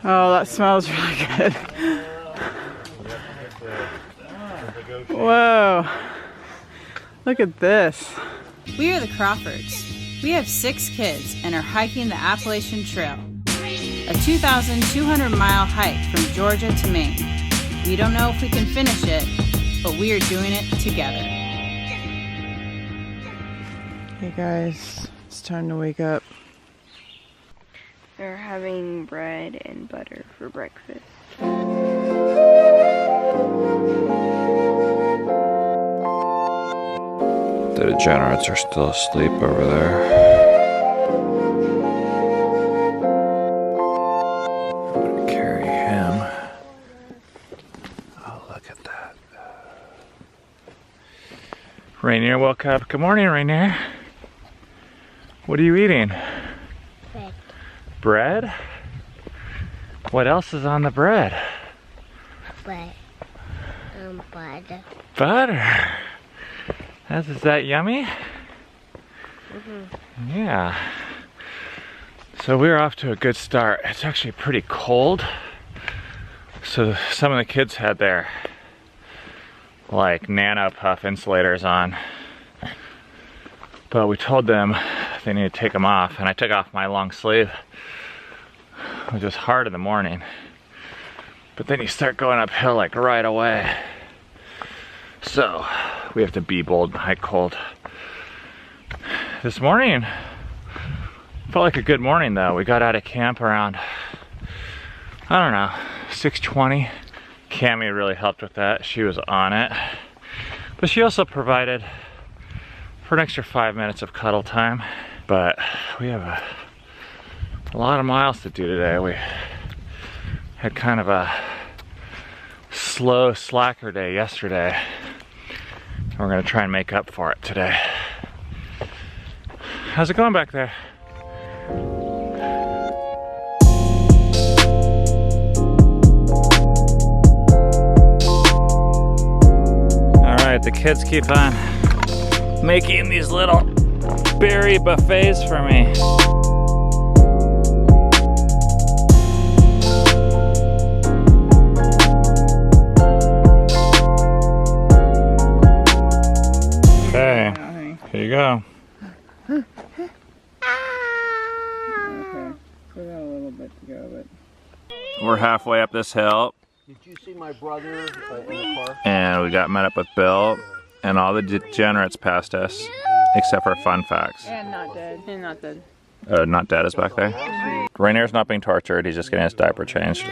Oh, that smells really good. Whoa. Look at this. We are the Crawfords. We have 6 kids and are hiking the Appalachian Trail, a 2,200-mile hike from Georgia to Maine. We don't know if we can finish it, but we are doing it together. Hey guys, it's time to wake up. They're having bread and butter for breakfast. The degenerates are still asleep over there. I'm gonna carry him. Oh, look at that. Rainier woke up. Good morning, Rainier. What are you eating? Bread. Bread? What else is on the bread? Bread. Butter. Butter. Is that yummy? Yeah. So we're off to a good start. It's actually pretty cold. So some of the kids had their like nano puff insulators on. But we told them they need to take them off, and I took off my long sleeve, which was hard in the morning. But then you start going uphill like right away. So we have to be bold and hike cold. This morning felt like a good morning though. We got out of camp around, I don't know, 6:20. Cammie really helped with that. She was on it. But she also provided for an extra 5 minutes of cuddle time. But we have a lot of miles to do today. We had kind of a slow slacker day yesterday. We're gonna try and make up for it today. How's it going back there? All right, the kids keep on making these little berry buffets for me. Okay, here you go. Okay, we got a little bit to go, but We're halfway up this hill. Did you see my brother in the car? And we got met up with Bill, and all the degenerates passed us, except for Fun Facts. and not dead. And not dead. Not Dad is back there. Rainier's not being tortured, he's just getting his diaper changed.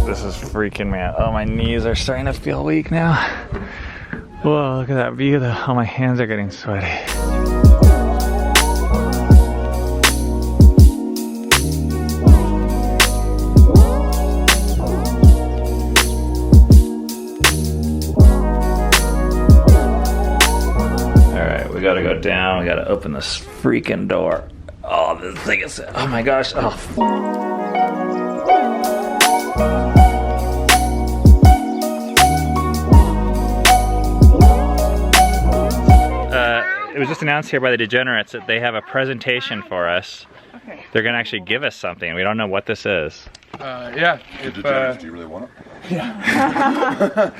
This is freaking me out. Oh, my knees are starting to feel weak now. Whoa, look at that view though. Oh, my hands are getting sweaty. Alright, we gotta go down. We gotta open this freaking door. Oh, this thing is, oh my gosh. Oh. It was just announced here by the degenerates that they have a presentation for us. Okay. They're gonna actually give us something. We don't know what this is. Yeah. Do you really want it? Yeah.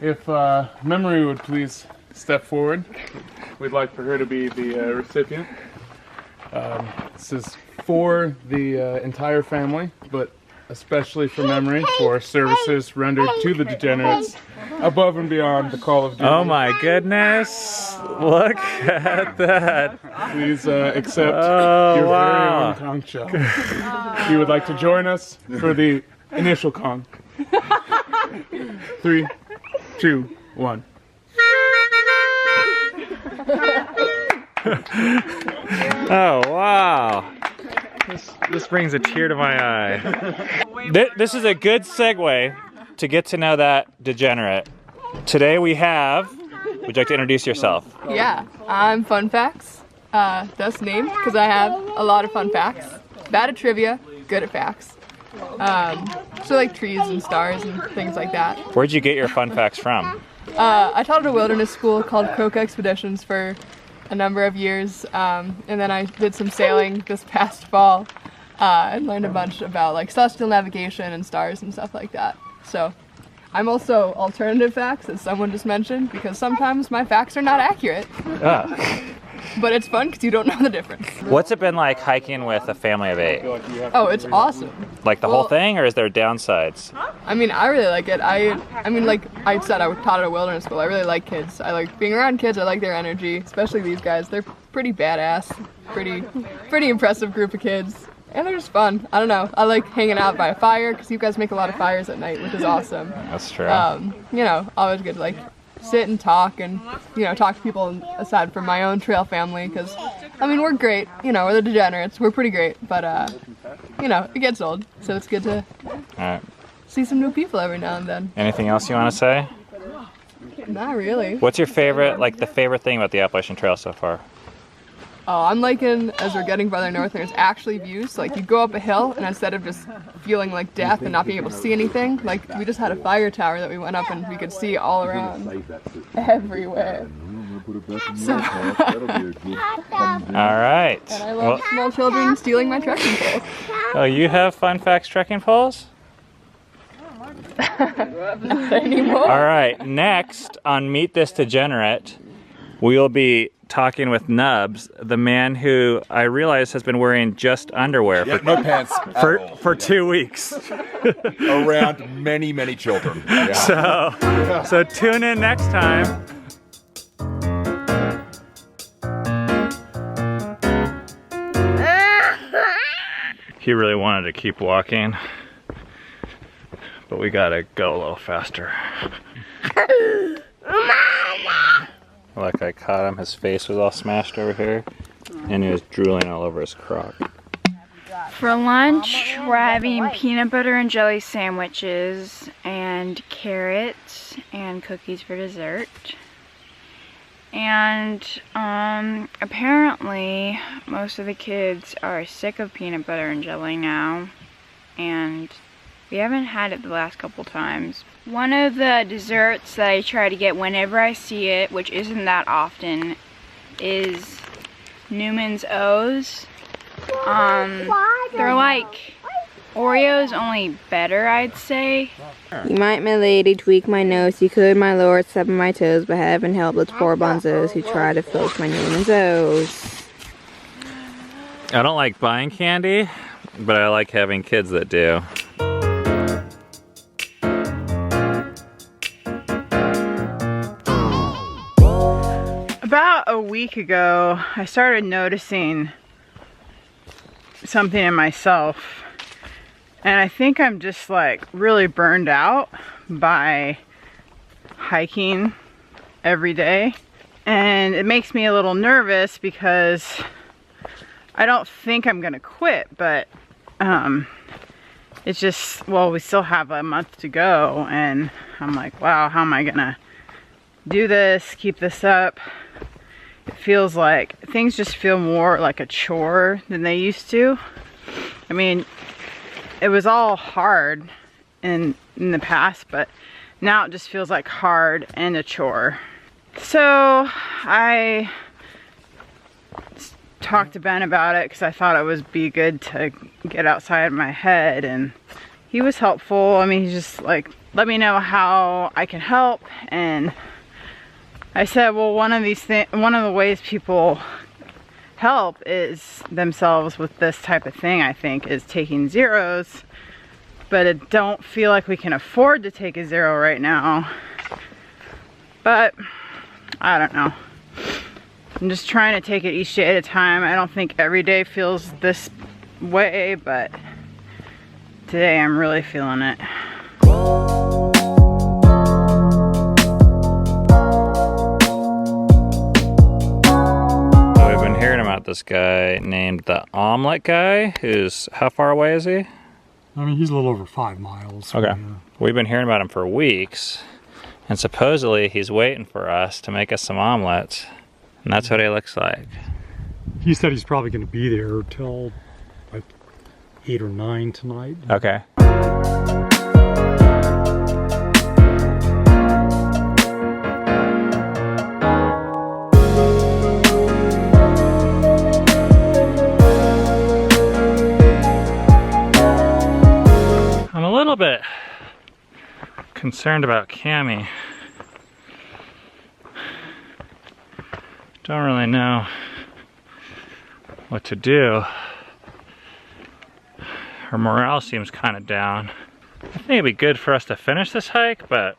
If Memory would please step forward, we'd like for her to be the recipient. This is for the entire family, but especially for Memory for services rendered to the degenerates above and beyond the call of duty. Oh my goodness! Look at that! Please accept your very own conch shell. If you would like to join us for the initial Kong. 3, 2, 1. Oh wow! This brings a tear to my eye. This is a good segue to get to know that degenerate. Today we have. Would you like to introduce yourself? Yeah, I'm Fun Facts. That's named because I have a lot of fun facts. Bad at trivia, good at facts. So like trees and stars and things like that. Where'd you get your fun facts from? I taught at a wilderness school called Croak Expeditions for a number of years, and then I did some sailing this past fall and learned a bunch about like celestial navigation and stars and stuff like that. So I'm also alternative facts, as someone just mentioned, because sometimes my facts are not accurate. But it's fun because you don't know the difference. What's it been like hiking with a family of 8? Oh, it's awesome. Like the whole thing, or is there downsides? I mean, I really like it. I mean, like I said, I taught at a wilderness school. I really like kids. I like being around kids. I like their energy, especially these guys. They're pretty badass, pretty impressive group of kids. And they're just fun. I don't know. I like hanging out by a fire because you guys make a lot of fires at night, which is awesome. That's true. You know, always good to like sit and talk and, you know, talk to people aside from my own trail family because, I mean, we're great. You know, we're the degenerates. We're pretty great. But, you know, it gets old. So it's good to see some new people every now and then. Anything else you want to say? Not really. What's your favorite, like the favorite thing about the Appalachian Trail so far? Oh, I'm liking, as we're getting farther north, there's actually views. So, like, you go up a hill, and instead of just feeling like death and not being able to see anything, like, we just had a fire tower that we went up and we could see all around, everywhere. So, all right. And I love small children stealing my trekking poles. Oh, you have fun facts trekking poles? Not anymore. All right, next on Meet This Degenerate, we'll be talking with Nubs, the man who I realize has been wearing just underwear No pants for 2 weeks. around many children. Yeah. So tune in next time. He really wanted to keep walking, but we gotta go a little faster. Like I caught him, his face was all smashed over here, and he was drooling all over his crock. For lunch, we're having peanut butter and jelly sandwiches and carrots and cookies for dessert. And apparently most of the kids are sick of peanut butter and jelly now, and we haven't had it the last couple times. One of the desserts that I try to get whenever I see it, which isn't that often, is Newman's O's. They're like Oreos, only better, I'd say. You might, my lady, tweak my nose. You could, my lord, step on my toes, but heaven help those poor bonzos who try to filch my Newman's O's. I don't like buying candy, but I like having kids that do. About a week ago, I started noticing something in myself, and I think I'm just like really burned out by hiking every day, and it makes me a little nervous because I don't think I'm gonna quit, but it's just, well, we still have a month to go, and I'm like, wow, how am I gonna do this, keep this up? It feels like things just feel more like a chore than they used to. I mean, it was all hard in the past, but now it just feels like hard and a chore. So I talked to Ben about it because I thought it would be good to get outside my head, and he was helpful. I mean, he just like let me know how I can help, and I said, well, one of the ways people help is themselves with this type of thing, I think, is taking zeros. But I don't feel like we can afford to take a zero right now. But I don't know. I'm just trying to take it each day at a time. I don't think every day feels this way, but today I'm really feeling it. Hearing about this guy named the Omelet Guy, who's, how far away is he? I mean, he's a little over 5 miles. Okay. We've been hearing about him for weeks, and supposedly he's waiting for us to make us some omelets, and that's what he looks like. He said he's probably going to be there till like 8 or 9 tonight. Okay. little bit concerned about Cammie. Don't really know what to do. Her morale seems kind of down. I think it'd be good for us to finish this hike, but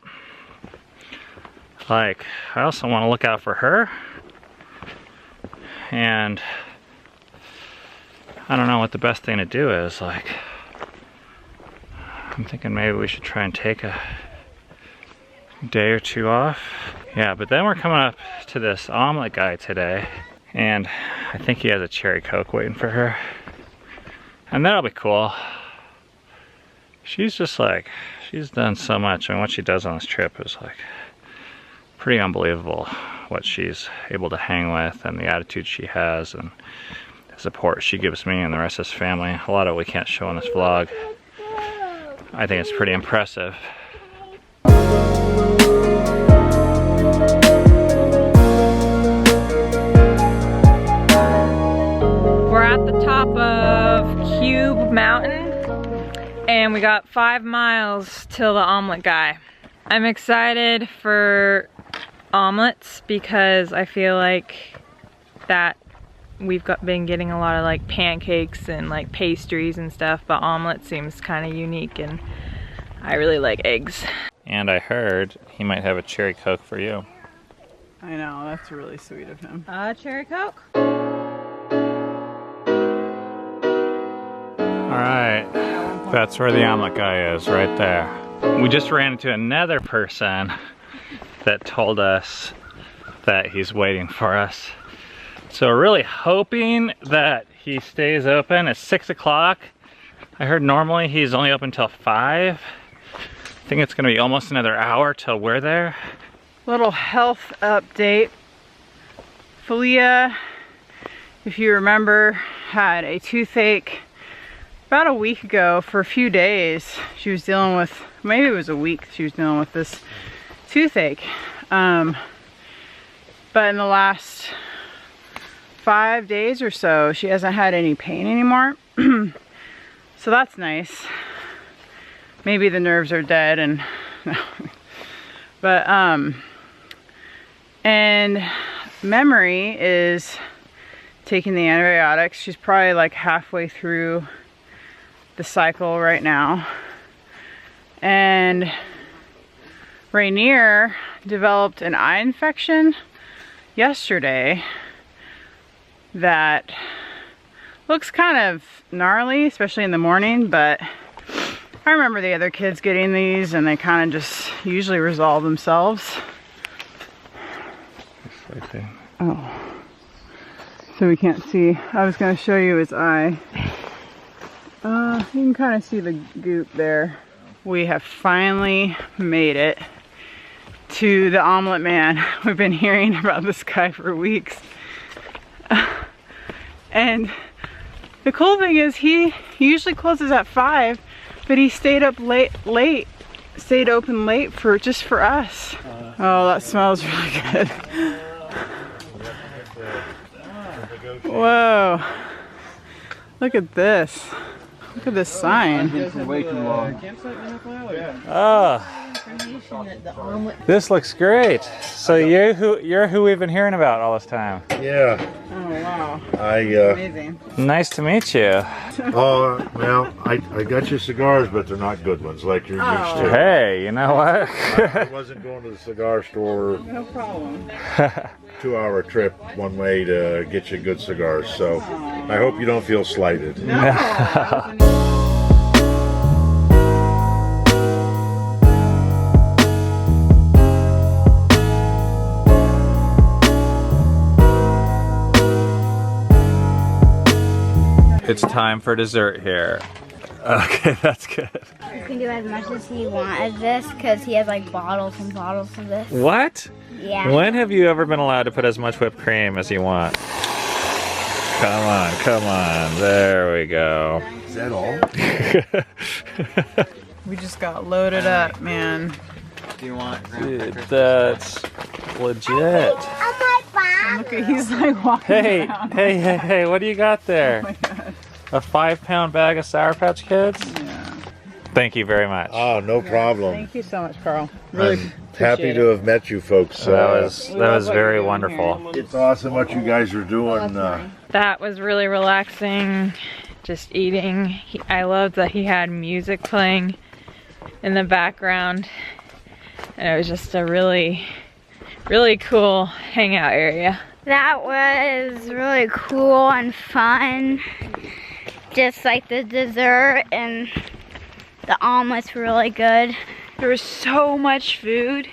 like, I also want to look out for her. And I don't know what the best thing to do is. Like, I'm thinking maybe we should try and take a day or two off. Yeah, but then we're coming up to this omelet guy today, and I think he has a cherry Coke waiting for her. And that'll be cool. She's just like, she's done so much, and what she does on this trip is like pretty unbelievable. What she's able to hang with, and the attitude she has, and the support she gives me and the rest of this family. A lot of it we can't show in this vlog. I think it's pretty impressive. We're at the top of Cube Mountain, and we got 5 miles till the omelet guy. I'm excited for omelets because I feel like that we've been getting a lot of like pancakes and like pastries and stuff, but omelet seems kind of unique, and I really like eggs. And I heard he might have a cherry Coke for you. I know, that's really sweet of him. Cherry Coke? Alright, that's where the omelet guy is, right there. We just ran into another person that told us that he's waiting for us. So we're really hoping that he stays open. It's 6 o'clock. I heard normally he's only open till 5. I think it's gonna be almost another hour till we're there. Little health update. Filia, if you remember, had a toothache about a week ago for a few days. She was dealing with, maybe it was a week, she was dealing with this toothache. But in the last 5 days or so, she hasn't had any pain anymore. So that's nice. Maybe the nerves are dead and no. But and Memory is taking the antibiotics. She's probably like halfway through the cycle right now. And Rainier developed an eye infection yesterday that looks kind of gnarly, especially in the morning, but I remember the other kids getting these and they kind of just usually resolve themselves. Oh, so we can't see. I was going to show you his eye. You can kind of see the goop there. We have finally made it to the Omelet Man. We've been hearing about this guy for weeks. And the cool thing is he usually closes at 5, but he stayed up late, stayed open late just for us. Oh, that smells really good. Whoa. Look at this. Look at this sign. Oh, this looks great. So you're who we've been hearing about all this time. Yeah. Oh wow. Amazing. Nice to meet you. Oh, well, I got you cigars, but they're not good ones like you're used to. Hey, you know what? I wasn't going to the cigar store. No problem. 2-hour trip one way to get you good cigars, so I hope you don't feel slighted. No. It's time for dessert here. Okay, that's good. You can do as much as he wants of this because he has like bottles and bottles of this. What? Yeah. When have you ever been allowed to put as much whipped cream as you want? Come on, come on. There we go. Is that all? We just got loaded up, man. Do you want? Dude, that's legit. Look at, he's like walking around. Hey, what do you got there? Oh my God. A 5-pound bag of Sour Patch Kids? Yeah. Thank you very much. Oh, no problem. Thank you so much, Carl. Really I'm happy to have met you folks. That was very wonderful. It's awesome what you guys are doing. That was really relaxing, just eating. I loved that he had music playing in the background. And it was just a really, really cool hangout area. That was really cool and fun. Just like the dessert and the omelets were really good. There was so much food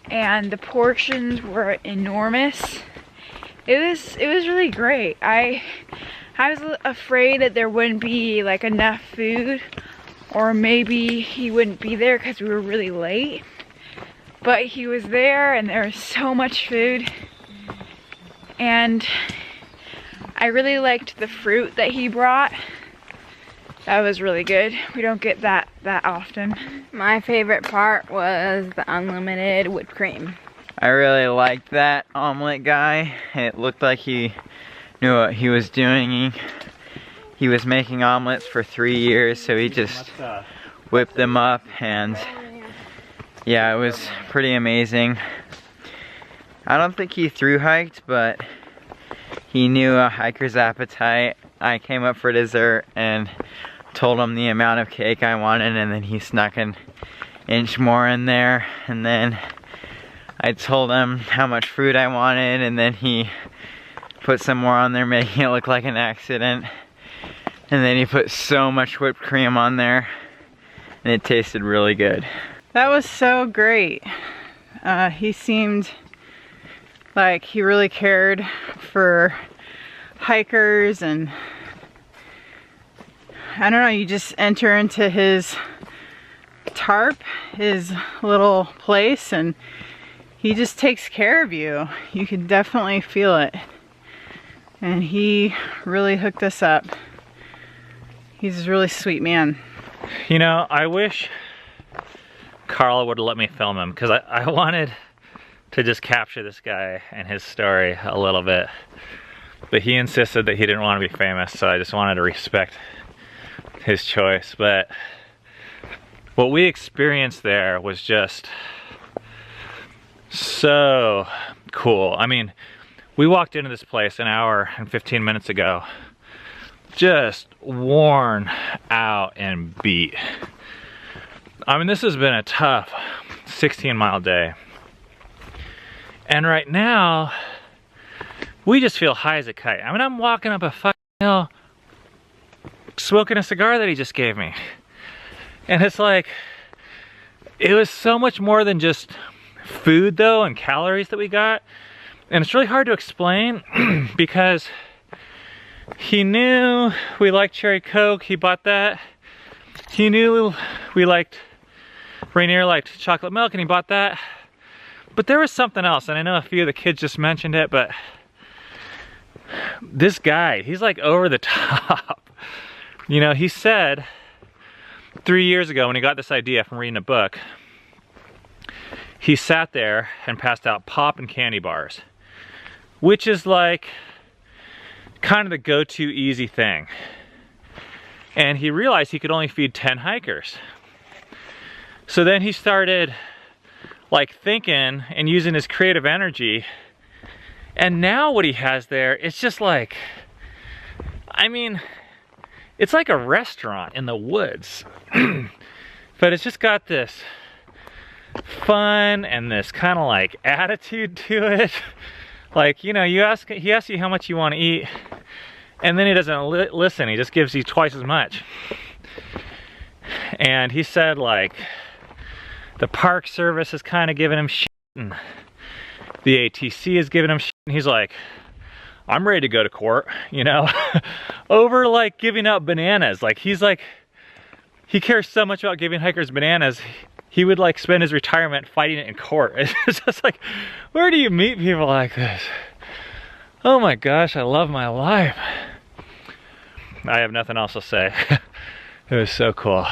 and the portions were enormous. It was really great. I was afraid that there wouldn't be like enough food, or maybe he wouldn't be there because we were really late. But he was there and there was so much food. And I really liked the fruit that he brought. That was really good. We don't get that often. My favorite part was the unlimited whipped cream. I really liked that omelet guy. It looked like he knew what he was doing. He was making omelets for 3 years, so he just whipped them up, and yeah, it was pretty amazing. I don't think he thru hiked, but he knew a hiker's appetite. I came up for dessert and told him the amount of cake I wanted, and then he snuck an inch more in there, and then I told him how much fruit I wanted, and then he put some more on there, making it look like an accident. And then he put so much whipped cream on there, and it tasted really good. That was so great. He seemed like he really cared for hikers, and I don't know, you just enter into his tarp, his little place, and he just takes care of you. You can definitely feel it. And he really hooked us up. He's a really sweet man. You know, I wish Carl would have let me film him, because I wanted to just capture this guy and his story a little bit. But he insisted that he didn't want to be famous, so I just wanted to respect his choice. But what we experienced there was just so cool. I mean, we walked into this place an hour and 15 minutes ago, just worn out and beat. I mean, this has been a tough 16-mile day. And right now, we just feel high as a kite. I mean, I'm walking up a fucking hill, smoking a cigar that he just gave me. And it's like, it was so much more than just food though, and calories that we got. And it's really hard to explain because he knew we liked cherry Coke, he bought that. He knew we liked, Rainier liked chocolate milk, and he bought that. But there was something else, and I know a few of the kids just mentioned it, but this guy, he's like over the top. You know, he said 3 years ago when he got this idea from reading a book, he sat there and passed out pop and candy bars, which is like kind of the go-to easy thing. And he realized he could only feed 10 hikers. So then he started like thinking and using his creative energy. And now what he has there, it's just like, I mean, it's like a restaurant in the woods. But it's just got this fun and this kind of like attitude to it. Like, you know, he asks you how much you want to eat, and then he doesn't listen. He just gives you twice as much. And he said, like, the Park Service is kind of giving him shit, and the ATC is giving him shit, and he's like, I'm ready to go to court, you know, over like giving out bananas. Like, he's like, he cares so much about giving hikers bananas, he would like spend his retirement fighting it in court. It's just like, where do you meet people like this? Oh my gosh, I love my life. I have nothing else to say. It was so cool.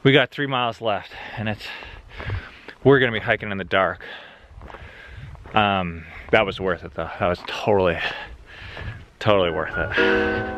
We got 3 miles left, and we're gonna be hiking in the dark. That was worth it though. That was totally worth it.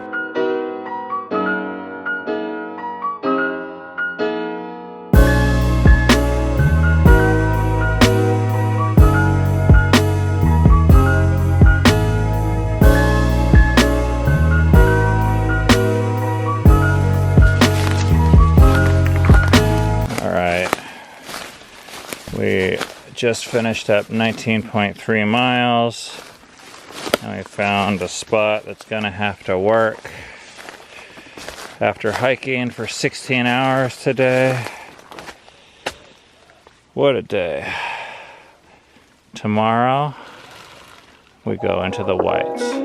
just finished up 19.3 miles. And we found a spot that's gonna have to work. After hiking for 16 hours today. What a day. Tomorrow, we go into the whites.